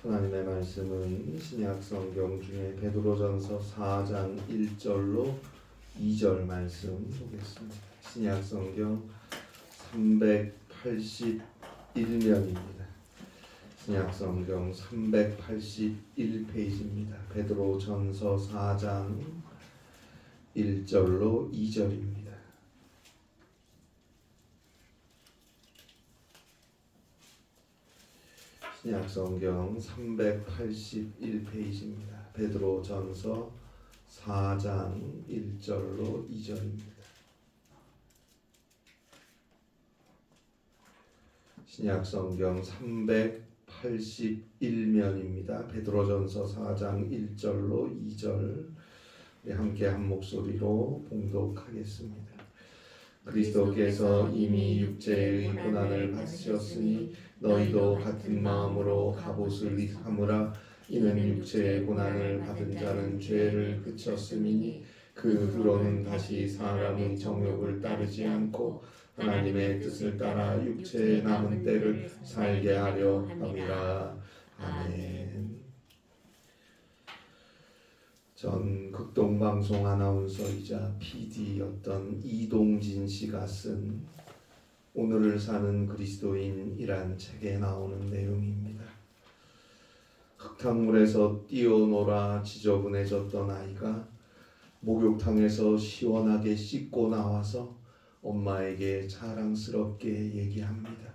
하나님의 말씀은 신약 성경 중에 베드로전서 4장 1절로 2절 말씀 보겠습니다. 신약 성경 381면입니다. 신약 성경 381페이지입니다. 베드로전서 4장 1절로 2절입니다. 신약 성경 381페이지입니다. 베드로전서 4장 1절로 2절입니다. 신약 성경 381면입니다. 베드로전서 4장 1절로 2절 함께 한 목소리로 봉독하겠습니다. 그리스도께서 이미 육체의 고난을 받으셨으니 너희도 같은 마음으로 갑옷을 삼으라. 이는 육체의 고난을 받은 자는 죄를 그쳤음이니 그 후로는 다시 사람의 정욕을 따르지 않고 하나님의 뜻을 따라 육체의 남은 때를 살게 하려 함이라. 아멘. 전 극동방송 아나운서이자 PD였던 이동진 씨가 쓴 오늘을 사는 그리스도인이란 책에 나오는 내용입니다. 흙탕물에서 뛰어놀아 지저분해졌던 아이가 목욕탕에서 시원하게 씻고 나와서 엄마에게 자랑스럽게 얘기합니다.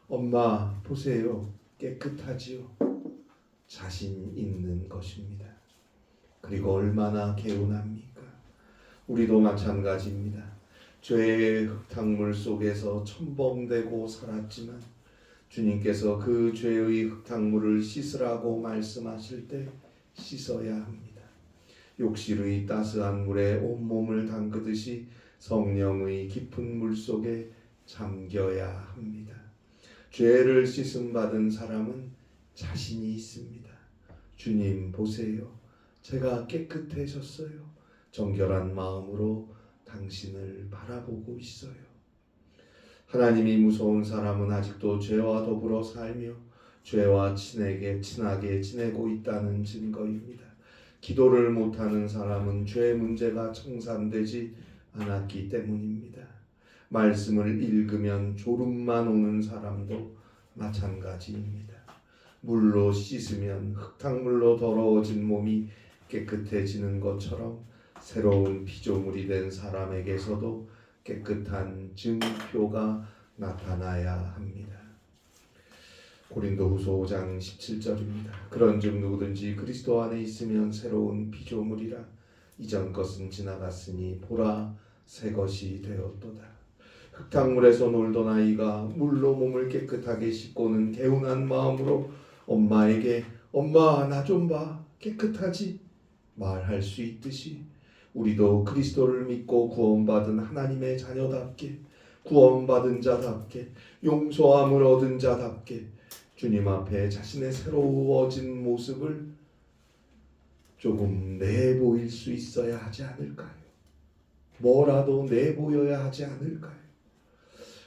엄마, 보세요. 깨끗하지요? 자신 있는 것입니다. 그리고 얼마나 개운합니까? 우리도 마찬가지입니다. 죄의 흙탕물 속에서 첨범되고 살았지만 주님께서 그 죄의 흙탕물을 씻으라고 말씀하실 때 씻어야 합니다. 욕실의 따스한 물에 온몸을 담그듯이 성령의 깊은 물 속에 잠겨야 합니다. 죄를 씻음 받은 사람은 자신이 있습니다. 주님 보세요. 제가 깨끗해졌어요. 정결한 마음으로 당신을 바라보고 있어요. 하나님이 무서운 사람은 아직도 죄와 더불어 살며 죄와 친하게 지내고 있다는 증거입니다. 기도를 못하는 사람은 죄 문제가 청산되지 않았기 때문입니다. 말씀을 읽으면 졸음만 오는 사람도 마찬가지입니다. 물로 씻으면 흙탕물로 더러워진 몸이 깨끗해지는 것처럼 새로운 피조물이 된 사람에게서도 깨끗한 증표가 나타나야 합니다. 고린도후서 5장 17절입니다. 그런즉 누구든지 그리스도 안에 있으면 새로운 피조물이라. 이전 것은 지나갔으니 보라 새 것이 되었도다. 흙탕물에서 놀던 아이가 물로 몸을 깨끗하게 씻고는 개운한 마음으로 엄마에게 엄마 나 좀 봐 깨끗하지? 말할 수 있듯이 우리도 그리스도를 믿고 구원받은 하나님의 자녀답게 구원받은 자답게 용서함을 얻은 자답게 주님 앞에 자신의 새로워진 모습을 조금 내보일 수 있어야 하지 않을까요? 뭐라도 내보여야 하지 않을까요?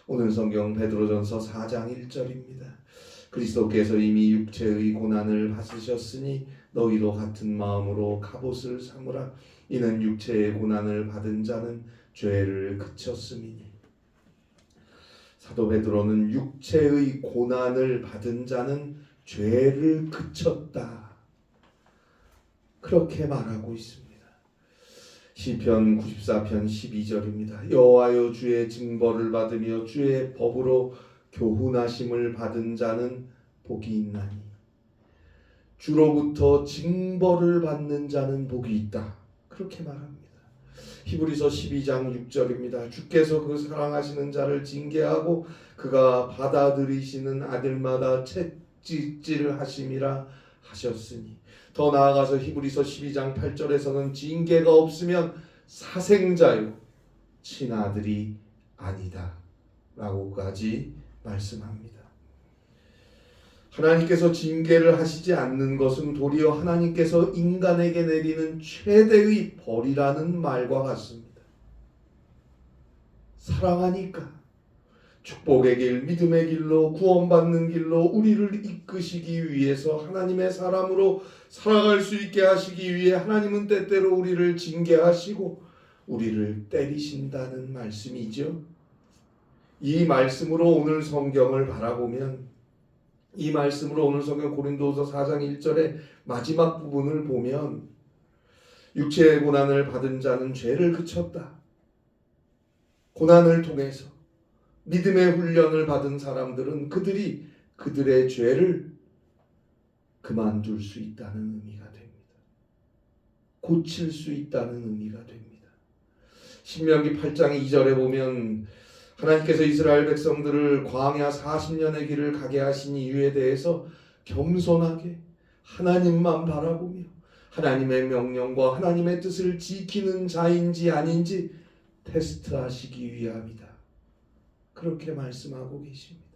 오늘 성경 베드로전서 4장 1절입니다. 그리스도께서 이미 육체의 고난을 받으셨으니 너희도 같은 마음으로 갑옷을 삼으라. 이는 육체의 고난을 받은 자는 죄를 그쳤음이니. 사도 베드로는 육체의 고난을 받은 자는 죄를 그쳤다. 그렇게 말하고 있습니다. 시편 94편 12절입니다. 여호와여 주의 징벌을 받으며 주의 법으로 교훈하심을 받은 자는 복이 있나니. 주로부터 징벌을 받는 자는 복이 있다. 그렇게 말합니다. 히브리서 12장 6절입니다. 주께서 그 사랑하시는 자를 징계하고 그가 받아들이시는 아들마다 채찍질하심이라 하셨으니. 더 나아가서 히브리서 12장 8절에서는 징계가 없으면 사생자요 친아들이 아니다 라고까지 말씀합니다. 하나님께서 징계를 하시지 않는 것은 도리어 하나님께서 인간에게 내리는 최대의 벌이라는 말과 같습니다. 사랑하니까 축복의 길, 믿음의 길로, 구원받는 길로 우리를 이끄시기 위해서 하나님의 사람으로 살아갈 수 있게 하시기 위해 하나님은 때때로 우리를 징계하시고 우리를 때리신다는 말씀이죠. 이 말씀으로 오늘 성경을 바라보면, 이 말씀으로 오늘 성경 고린도후서 4장 1절의 마지막 부분을 보면 육체의 고난을 받은 자는 죄를 그쳤다. 고난을 통해서 믿음의 훈련을 받은 사람들은 그들이 그들의 죄를 그만둘 수 있다는 의미가 됩니다. 고칠 수 있다는 의미가 됩니다. 신명기 8장 2절에 보면 하나님께서 이스라엘 백성들을 광야 40년의 길을 가게 하신 이유에 대해서 겸손하게 하나님만 바라보며 하나님의 명령과 하나님의 뜻을 지키는 자인지 아닌지 테스트하시기 위함이다. 그렇게 말씀하고 계십니다.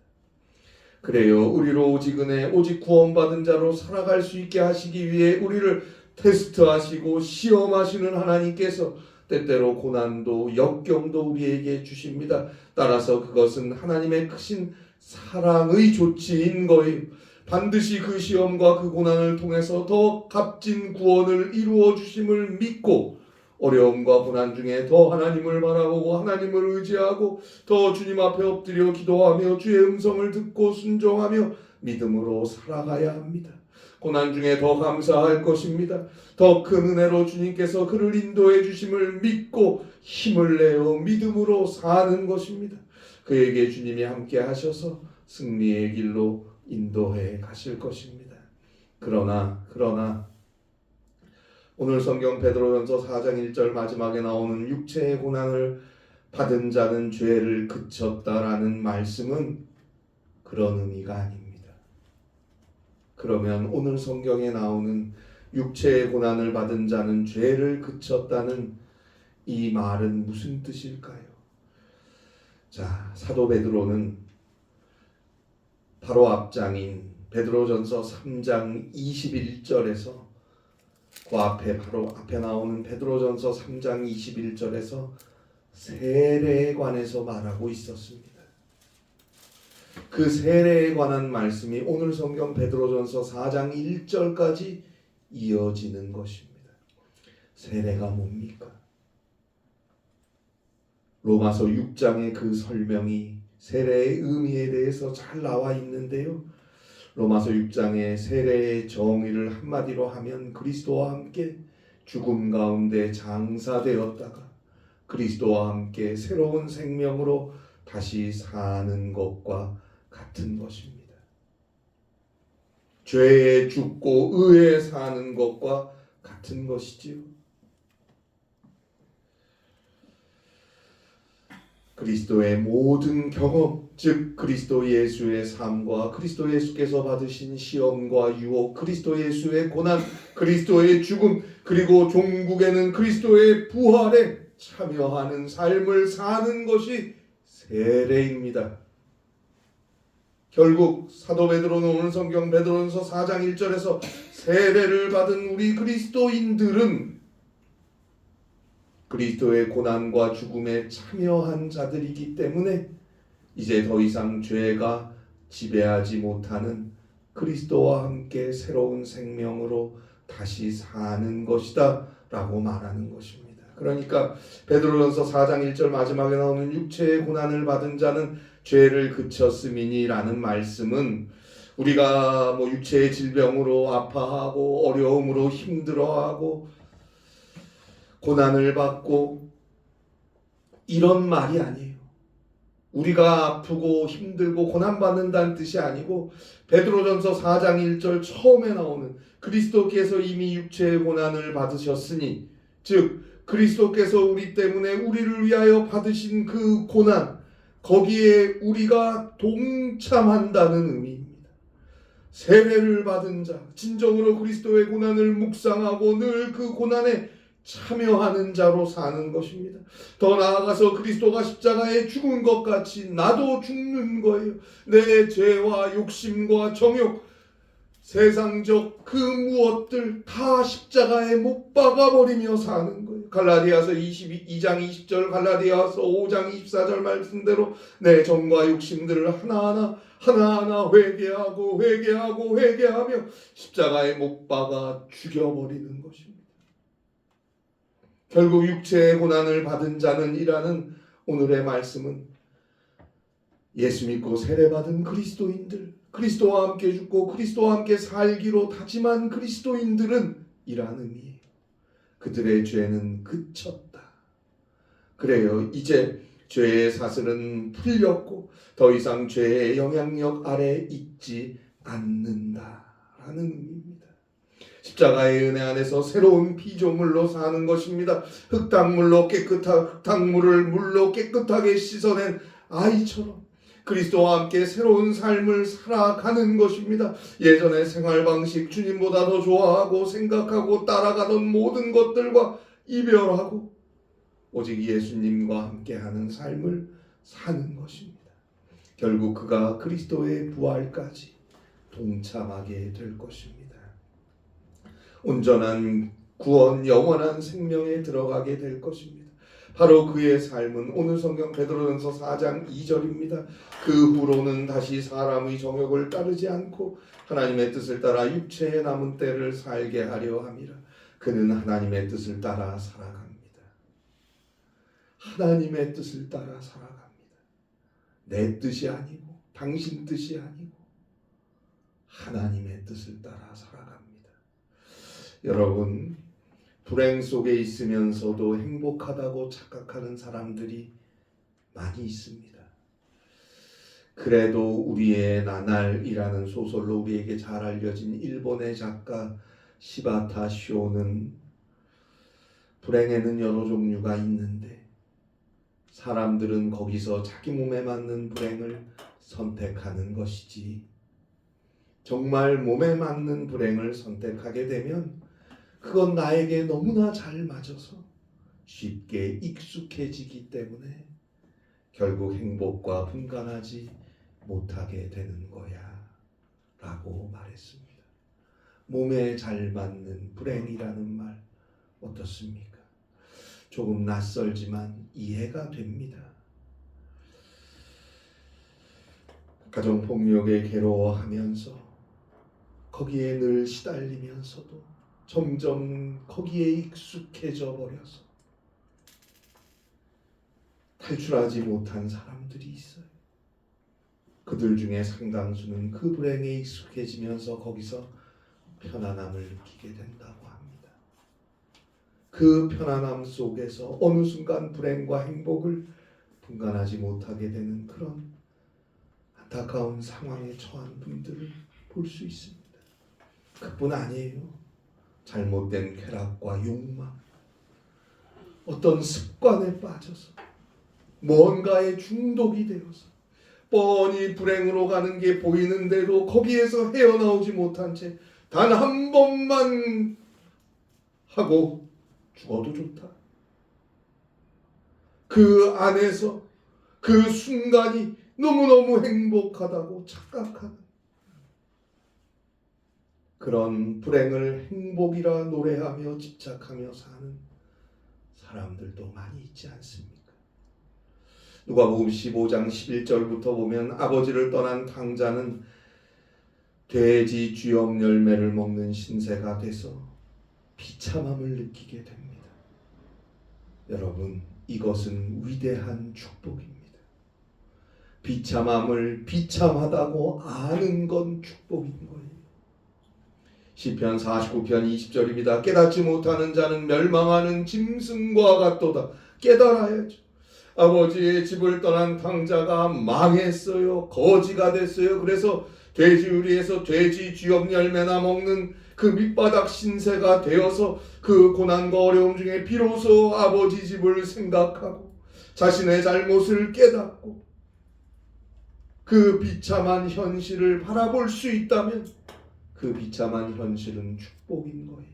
그래요. 우리로 오직 은혜, 오직 구원받은 자로 살아갈 수 있게 하시기 위해 우리를 테스트하시고 시험하시는 하나님께서 때때로 고난도 역경도 우리에게 주십니다. 따라서 그것은 하나님의 크신 사랑의 조치인 거예요. 반드시 그 시험과 그 고난을 통해서 더 값진 구원을 이루어 주심을 믿고 어려움과 고난 중에 더 하나님을 바라보고 하나님을 의지하고 더 주님 앞에 엎드려 기도하며 주의 음성을 듣고 순종하며 믿음으로 살아가야 합니다. 고난 중에 더 감사할 것입니다. 더 큰 은혜로 주님께서 그를 인도해 주심을 믿고 힘을 내어 믿음으로 사는 것입니다. 그에게 주님이 함께 하셔서 승리의 길로 인도해 가실 것입니다. 그러나 오늘 성경 베드로전서 4장 1절 마지막에 나오는 육체의 고난을 받은 자는 죄를 그쳤다라는 말씀은 그런 의미가 아닙니다. 그러면 오늘 성경에 나오는 육체의 고난을 받은 자는 죄를 그쳤다는 이 말은 무슨 뜻일까요? 자, 사도 베드로는 바로 앞장인 베드로전서 3장 21절에서 그 앞에 바로 앞에 나오는 베드로전서 3장 21절에서 세례에 관해서 말하고 있었습니다. 그 세례에 관한 말씀이 오늘 성경 베드로전서 4장 1절까지 이어지는 것입니다. 세례가 뭡니까? 로마서 6장의 그 설명이 세례의 의미에 대해서 잘 나와 있는데요. 로마서 6장의 세례의 정의를 한마디로 하면 그리스도와 함께 죽음 가운데 장사되었다가 그리스도와 함께 새로운 생명으로 다시 사는 것과 같은 것입니다. 죄에 죽고 의에 사는 것과 같은 것이지요. 그리스도의 모든 경험, 즉 그리스도 예수의 삶과 그리스도 예수께서 받으신 시험과 유혹, 그리스도 예수의 고난, 그리스도의 죽음, 그리고 종국에는 그리스도의 부활에 참여하는 삶을 사는 것이 세례입니다. 결국 사도 베드로는 오늘 성경 베드로전서 4장 1절에서 세례를 받은 우리 그리스도인들은 그리스도의 고난과 죽음에 참여한 자들이기 때문에 이제 더 이상 죄가 지배하지 못하는 그리스도와 함께 새로운 생명으로 다시 사는 것이다 라고 말하는 것입니다. 그러니까 베드로전서 4장 1절 마지막에 나오는 육체의 고난을 받은 자는 죄를 그쳤음이니 라는 말씀은 우리가 육체의 질병으로 아파하고 어려움으로 힘들어하고 고난을 받고 이런 말이 아니에요. 우리가 아프고 힘들고 고난받는다는 뜻이 아니고 베드로전서 4장 1절 처음에 나오는 그리스도께서 이미 육체의 고난을 받으셨으니 즉 그리스도께서 우리 때문에 우리를 위하여 받으신 그 고난 거기에 우리가 동참한다는 의미입니다. 세례를 받은 자, 진정으로 그리스도의 고난을 묵상하고 늘 그 고난에 참여하는 자로 사는 것입니다. 더 나아가서 그리스도가 십자가에 죽은 것 같이 나도 죽는 거예요. 내 죄와 욕심과 정욕, 세상적 그 무엇들 다 십자가에 못 박아버리며 사는 거예요. 갈라디아서 2장 20절, 갈라디아서 5장 24절 말씀대로 내 정과 욕심들을 하나하나 회개하며 십자가에 못 박아 죽여버리는 것입니다. 결국 육체의 고난을 받은 자는 이라는 오늘의 말씀은 예수 믿고 세례받은 그리스도인들, 그리스도와 함께 죽고 그리스도와 함께 살기로 다짐한 그리스도인들은 이라는 의미예요. 그들의 죄는 그쳤다. 그래요. 이제 죄의 사슬은 풀렸고 더 이상 죄의 영향력 아래 있지 않는다라는 의미입니다. 십자가의 은혜 안에서 새로운 피조물로 사는 것입니다. 흙탕물을 물로 깨끗하게 씻어낸 아이처럼 그리스도와 함께 새로운 삶을 살아가는 것입니다. 예전의 생활 방식, 주님보다 더 좋아하고 생각하고 따라가던 모든 것들과 이별하고 오직 예수님과 함께하는 삶을 사는 것입니다. 결국 그가 그리스도의 부활까지 동참하게 될 것입니다. 온전한 구원, 영원한 생명에 들어가게 될 것입니다. 바로 그의 삶은 오늘 성경 베드로전서 4장 2절입니다. 그 후로는 다시 사람의 정욕을 따르지 않고 하나님의 뜻을 따라 육체의 남은 때를 살게 하려 함이라. 그는 하나님의 뜻을 따라 살아갑니다. 하나님의 뜻을 따라 살아갑니다. 내 뜻이 아니고 당신 뜻이 아니고 하나님의 뜻을 따라 살아갑니다. 여러분, 불행 속에 있으면서도 행복하다고 착각하는 사람들이 많이 있습니다. 그래도 우리의 나날이라는 소설로 우리에게 잘 알려진 일본의 작가 시바타 쇼는 불행에는 여러 종류가 있는데 사람들은 거기서 자기 몸에 맞는 불행을 선택하는 것이지, 정말 몸에 맞는 불행을 선택하게 되면 그건 나에게 너무나 잘 맞아서 쉽게 익숙해지기 때문에 결국 행복과 분간하지 못하게 되는 거야 라고 말했습니다. 몸에 잘 맞는 불행이라는 말 어떻습니까? 조금 낯설지만 이해가 됩니다. 가정폭력에 괴로워하면서 거기에 늘 시달리면서도 점점 거기에 익숙해져 버려서 탈출하지 못한 사람들이 있어요. 그들 중에 상당수는 그 불행에 익숙해지면서 거기서 편안함을 느끼게 된다고 합니다. 그 편안함 속에서 어느 순간 불행과 행복을 분간하지 못하게 되는 그런 안타까운 상황에 처한 분들을 볼 수 있습니다. 그뿐 아니에요. 잘못된 쾌락과 욕망, 어떤 습관에 빠져서 뭔가에 중독이 되어서 뻔히 불행으로 가는 게 보이는데도 거기에서 헤어나오지 못한 채 단 한 번만 하고 죽어도 좋다. 그 안에서 그 순간이 너무너무 행복하다고 착각하는 그런 불행을 행복이라 노래하며 집착하며 사는 사람들도 많이 있지 않습니까? 누가복음 15장 11절부터 보면 아버지를 떠난 탕자는 돼지 쥐염 열매를 먹는 신세가 돼서 비참함을 느끼게 됩니다. 여러분, 이것은 위대한 축복입니다. 비참함을 비참하다고 아는 건 축복인 거예요. 시편 49편 20절입니다. 깨닫지 못하는 자는 멸망하는 짐승과 같도다. 깨달아야죠. 아버지의 집을 떠난 탕자가 망했어요. 거지가 됐어요. 그래서 돼지우리에서 돼지 쥐염 열매나 먹는 그 밑바닥 신세가 되어서 그 고난과 어려움 중에 비로소 아버지 집을 생각하고 자신의 잘못을 깨닫고 그 비참한 현실을 바라볼 수 있다면 그 비참한 현실은 축복인 거예요.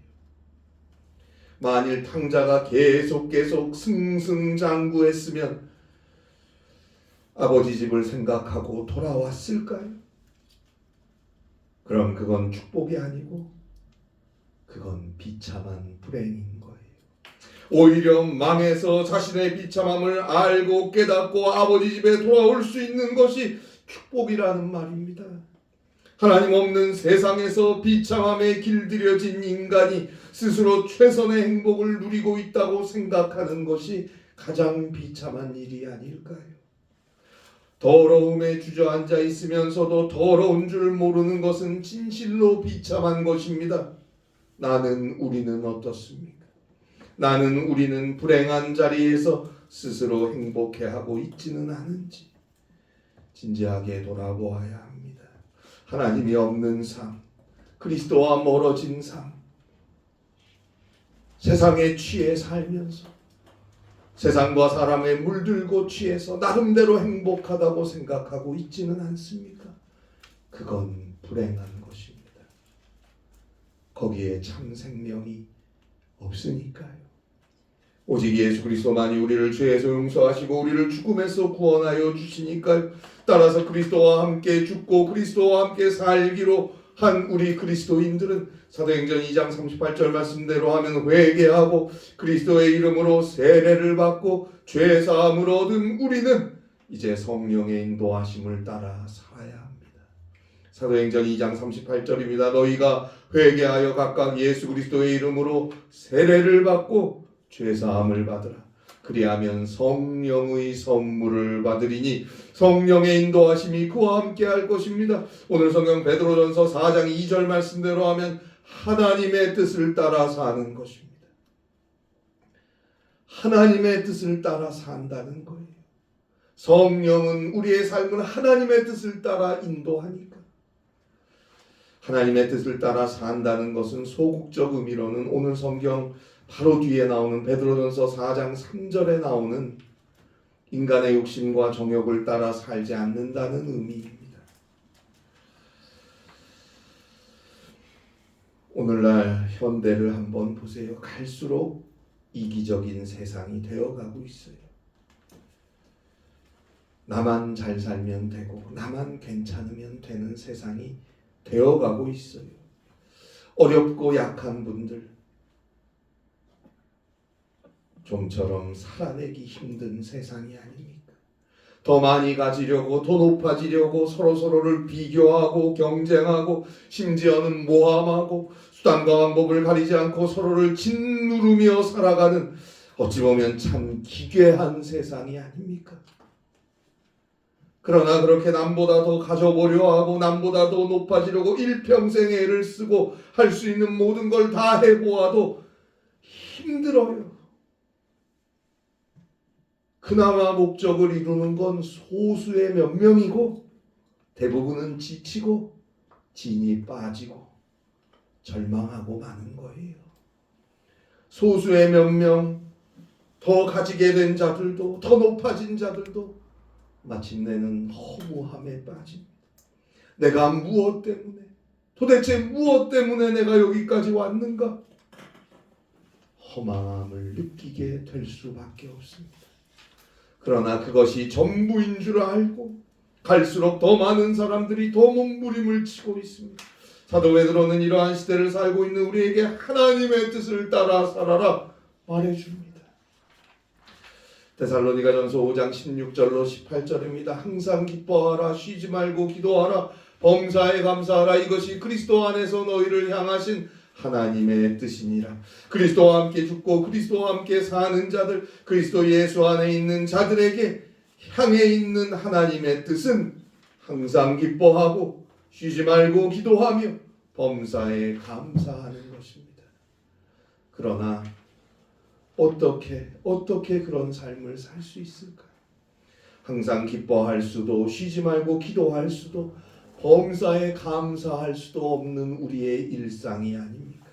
만일 탕자가 계속 승승장구했으면 아버지 집을 생각하고 돌아왔을까요? 그럼 그건 축복이 아니고 그건 비참한 불행인 거예요. 오히려 망해서 자신의 비참함을 알고 깨닫고 아버지 집에 돌아올 수 있는 것이 축복이라는 말입니다. 하나님 없는 세상에서 비참함에 길들여진 인간이 스스로 최선의 행복을 누리고 있다고 생각하는 것이 가장 비참한 일이 아닐까요? 더러움에 주저앉아 있으면서도 더러운 줄 모르는 것은 진실로 비참한 것입니다. 우리는 어떻습니까? 우리는 불행한 자리에서 스스로 행복해하고 있지는 않은지 진지하게 돌아보아야 합니다. 하나님이 없는 삶, 그리스도와 멀어진 삶, 세상에 취해 살면서 세상과 사람에 물들고 취해서 나름대로 행복하다고 생각하고 있지는 않습니까? 그건 불행한 것입니다. 거기에 참 생명이 없으니까요. 오직 예수 그리스도만이 우리를 죄에서 용서하시고 우리를 죽음에서 구원하여 주시니까요. 따라서 그리스도와 함께 죽고 그리스도와 함께 살기로 한 우리 그리스도인들은 사도행전 2장 38절 말씀대로 하면 회개하고 그리스도의 이름으로 세례를 받고 죄 사함을 얻은 우리는 이제 성령의 인도하심을 따라 살아야 합니다. 사도행전 2장 38절입니다. 너희가 회개하여 각각 예수 그리스도의 이름으로 세례를 받고 죄 사함을 받으라. 그리하면 성령의 선물을 받으리니 성령의 인도하심이 그와 함께 할 것입니다. 오늘 성경 베드로전서 4장 2절 말씀대로 하면 하나님의 뜻을 따라 사는 것입니다. 하나님의 뜻을 따라 산다는 거예요. 성령은 우리의 삶을 하나님의 뜻을 따라 인도하니까. 하나님의 뜻을 따라 산다는 것은 소극적 의미로는 오늘 성경 바로 뒤에 나오는 베드로전서 4장 3절에 나오는 인간의 욕심과 정욕을 따라 살지 않는다는 의미입니다. 오늘날 현대를 한번 보세요. 갈수록 이기적인 세상이 되어가고 있어요. 나만 잘 살면 되고 나만 괜찮으면 되는 세상이 되어가고 있어요. 어렵고 약한 분들 좀처럼 살아내기 힘든 세상이 아닙니까? 더 많이 가지려고 더 높아지려고 서로를 비교하고 경쟁하고 심지어는 모함하고 수단과 방법을 가리지 않고 서로를 짓누르며 살아가는 어찌 보면 참 기괴한 세상이 아닙니까? 그러나 그렇게 남보다 더 가져보려 하고 남보다 더 높아지려고 일평생 애를 쓰고 할 수 있는 모든 걸 다 해보아도 힘들어요. 그나마 목적을 이루는 건 소수의 몇 명이고 대부분은 지치고 진이 빠지고 절망하고 마는 거예요. 소수의 몇 명, 더 가지게 된 자들도 더 높아진 자들도 마침내는 허무함에 빠집니다. 내가 무엇 때문에, 도대체 무엇 때문에 내가 여기까지 왔는가? 허망함을 느끼게 될 수밖에 없습니다. 그러나 그것이 전부인 줄 알고 갈수록 더 많은 사람들이 더 몸부림을 치고 있습니다. 사도 베드로는 이러한 시대를 살고 있는 우리에게 하나님의 뜻을 따라 살아라 말해줍니다. 데살로니가전서 5장 16절로 18절입니다. 항상 기뻐하라, 쉬지 말고 기도하라, 범사에 감사하라. 이것이 그리스도 안에서 너희를 향하신 하나님의 뜻이니라. 그리스도와 함께 죽고 그리스도와 함께 사는 자들, 그리스도 예수 안에 있는 자들에게 향해 있는 하나님의 뜻은 항상 기뻐하고 쉬지 말고 기도하며 범사에 감사하는 것입니다. 그러나 어떻게 그런 삶을 살 수 있을까요? 항상 기뻐할 수도 쉬지 말고 기도할 수도 범사에 감사할 수도 없는 우리의 일상이 아닙니까?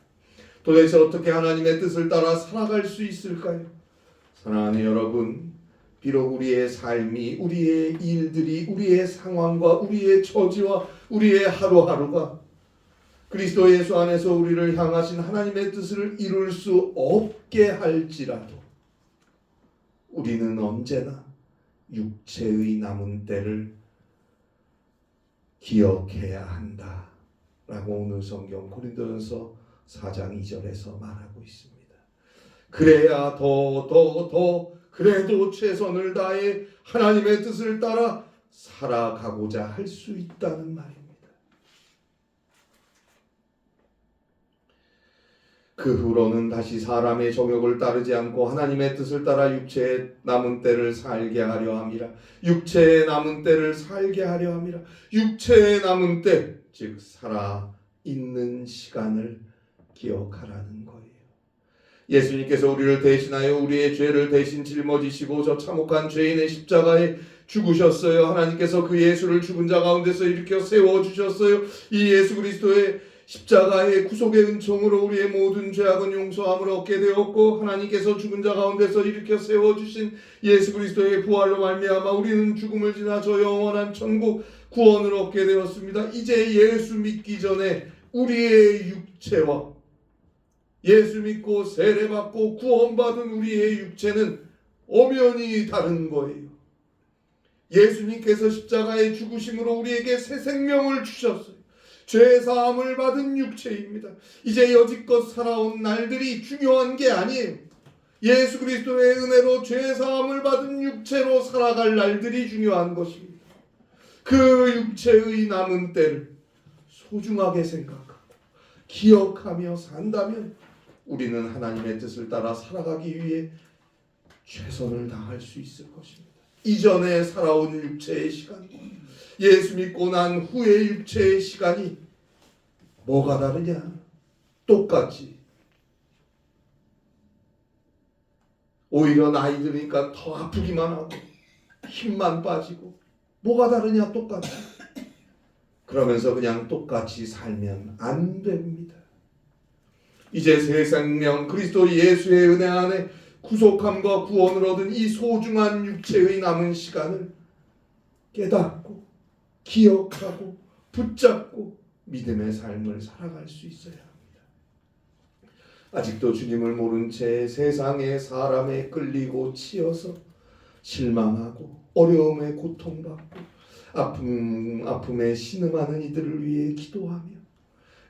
도대체 어떻게 하나님의 뜻을 따라 살아갈 수 있을까요? 사랑하는 여러분, 비록 우리의 삶이, 우리의 일들이, 우리의 상황과 우리의 처지와 우리의 하루하루가 그리스도 예수 안에서 우리를 향하신 하나님의 뜻을 이룰 수 없게 할지라도 우리는 언제나 육체의 남은 때를 기억해야 한다 라고 오늘 성경 고린도전서 4장 2절에서 말하고 있습니다. 그래야 더 그래도 최선을 다해 하나님의 뜻을 따라 살아가고자 할 수 있다는 말입니다. 그 후로는 다시 사람의 정욕을 따르지 않고 하나님의 뜻을 따라 육체의 남은 때를 살게 하려 함이라. 육체의 남은 때를 살게 하려 함이라. 육체의 남은 때, 즉 살아있는 시간을 기억하라는 거예요. 예수님께서 우리를 대신하여 우리의 죄를 대신 짊어지시고 저 참혹한 죄인의 십자가에 죽으셨어요. 하나님께서 그 예수를 죽은 자 가운데서 일으켜 세워주셨어요. 이 예수 그리스도의 십자가의 구속의 은총으로 우리의 모든 죄악은 용서함을 얻게 되었고, 하나님께서 죽은 자 가운데서 일으켜 세워주신 예수 그리스도의 부활로 말미암아 우리는 죽음을 지나 저 영원한 천국 구원을 얻게 되었습니다. 이제 예수 믿기 전에 우리의 육체와 예수 믿고 세례받고 구원받은 우리의 육체는 엄연히 다른 거예요. 예수님께서 십자가의 죽으심으로 우리에게 새 생명을 주셨어요. 죄사함을 받은 육체입니다. 이제 여지껏 살아온 날들이 중요한 게 아니에요. 예수 그리스도의 은혜로 죄사함을 받은 육체로 살아갈 날들이 중요한 것입니다. 그 육체의 남은 때를 소중하게 생각하고 기억하며 산다면 우리는 하나님의 뜻을 따라 살아가기 위해 최선을 다할 수 있을 것입니다. 이전에 살아온 육체의 시간과 예수 믿고 난 후의 육체의 시간이 뭐가 다르냐? 똑같지. 오히려 나이 드니까 더 아프기만 하고 힘만 빠지고 뭐가 다르냐? 똑같지. 그러면서 그냥 똑같이 살면 안 됩니다. 이제 새 생명 그리스도 예수의 은혜 안에 구속함과 구원을 얻은 이 소중한 육체의 남은 시간을 깨닫고 기억하고 붙잡고 믿음의 삶을 살아갈 수 있어야 합니다. 아직도 주님을 모른 채 세상의 사람에 끌리고 치여서 실망하고 어려움에 고통받고 아픔에 신음하는 이들을 위해 기도하며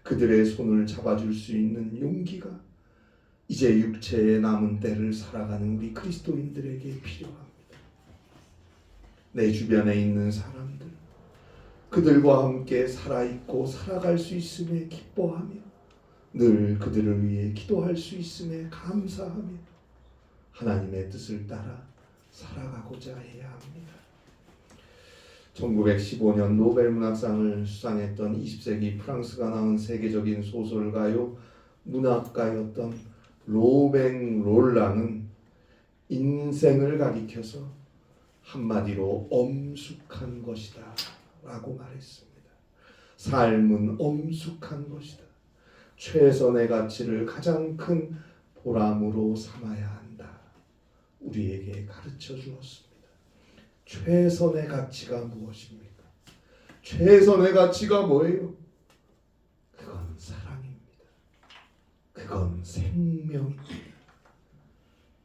그들의 손을 잡아줄 수 있는 용기가 이제 육체의 남은 때를 살아가는 우리 그리스도인들에게 필요합니다. 내 주변에 있는 사람들, 그들과 함께 살아있고 살아갈 수 있음에 기뻐하며 늘 그들을 위해 기도할 수 있음에 감사하며 하나님의 뜻을 따라 살아가고자 해야 합니다. 1915년 노벨문학상을 수상했던 20세기 프랑스가 낳은 세계적인 소설가요 문학가였던 로뱅 롤랑은 인생을 가리켜서 한마디로 엄숙한 것이다 라고 말했습니다. 삶은 엄숙한 것이다. 최선의 가치를 가장 큰 보람으로 삼아야 한다. 우리에게 가르쳐 주었습니다. 최선의 가치가 무엇입니까? 최선의 가치가 뭐예요? 그건 사랑입니다. 그건 생명입니다.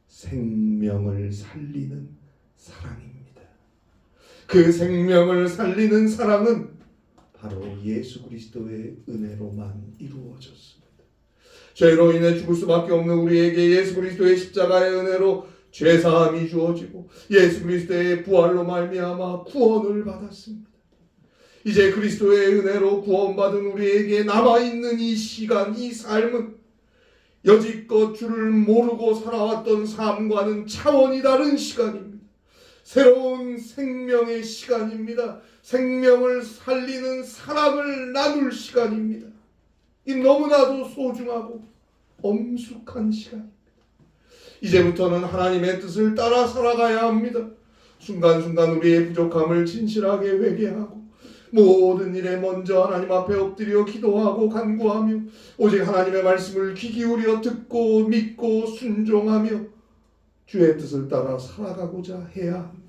생명을 살리는 사랑입니다. 그 생명을 살리는 사랑은 바로 예수 그리스도의 은혜로만 이루어졌습니다. 죄로 인해 죽을 수밖에 없는 우리에게 예수 그리스도의 십자가의 은혜로 죄사함이 주어지고 예수 그리스도의 부활로 말미암아 구원을 받았습니다. 이제 그리스도의 은혜로 구원받은 우리에게 남아있는 이 시간, 이 삶은 여지껏 주를 모르고 살아왔던 삶과는 차원이 다른 시간입니다. 새로운 생명의 시간입니다. 생명을 살리는 사랑을 나눌 시간입니다. 이 너무나도 소중하고 엄숙한 시간입니다. 이제부터는 하나님의 뜻을 따라 살아가야 합니다. 순간순간 우리의 부족함을 진실하게 회개하고 모든 일에 먼저 하나님 앞에 엎드려 기도하고 간구하며 오직 하나님의 말씀을 귀 기울여 듣고 믿고 순종하며 주의 뜻을 따라 살아가고자 해야 합니다.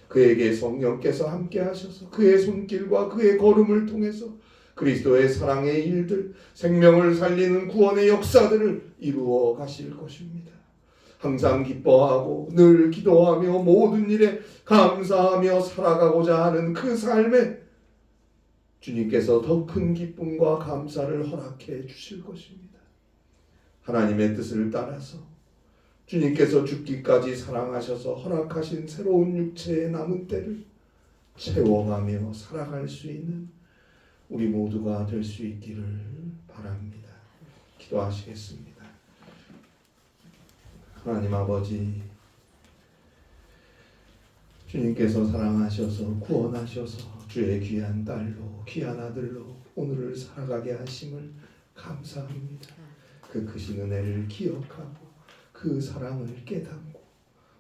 그에게 성령께서 함께 하셔서 그의 손길과 그의 걸음을 통해서 그리스도의 사랑의 일들, 생명을 살리는 구원의 역사들을 이루어 가실 것입니다. 항상 기뻐하고 늘 기도하며 모든 일에 감사하며 살아가고자 하는 그 삶에 주님께서 더 큰 기쁨과 감사를 허락해 주실 것입니다. 하나님의 뜻을 따라서 주님께서 죽기까지 사랑하셔서 허락하신 새로운 육체의 남은 때를 채워가며 살아갈 수 있는 우리 모두가 될 수 있기를 바랍니다. 기도하시겠습니다. 하나님 아버지, 주님께서 사랑하셔서 구원하셔서 주의 귀한 딸로 귀한 아들로 오늘을 살아가게 하심을 감사합니다. 그 크신 은혜를 기억하고 그 사랑을 깨닫고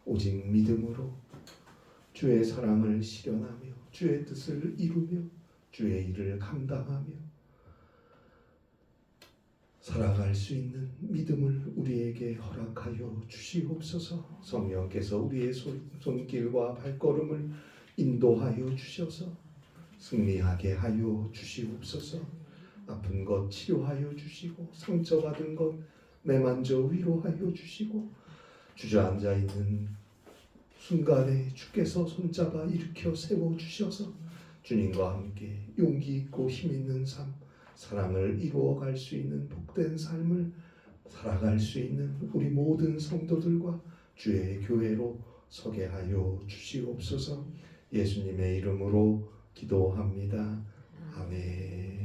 오직 믿음으로 주의 사랑을 실현하며 주의 뜻을 이루며 주의 일을 감당하며 살아갈 수 있는 믿음을 우리에게 허락하여 주시옵소서. 성령께서 우리의 손길과 발걸음을 인도하여 주셔서 승리하게 하여 주시옵소서. 아픈 것 치료하여 주시고 상처받은 것 매만져 위로하여 주시고 주저앉아 있는 순간에 주께서 손잡아 일으켜 세워주셔서 주님과 함께 용기 있고 힘 있는 삶, 사랑을 이루어갈 수 있는 복된 삶을 살아갈 수 있는 우리 모든 성도들과 주의 교회로 서게 하여 주시옵소서. 예수님의 이름으로 기도합니다. 아멘.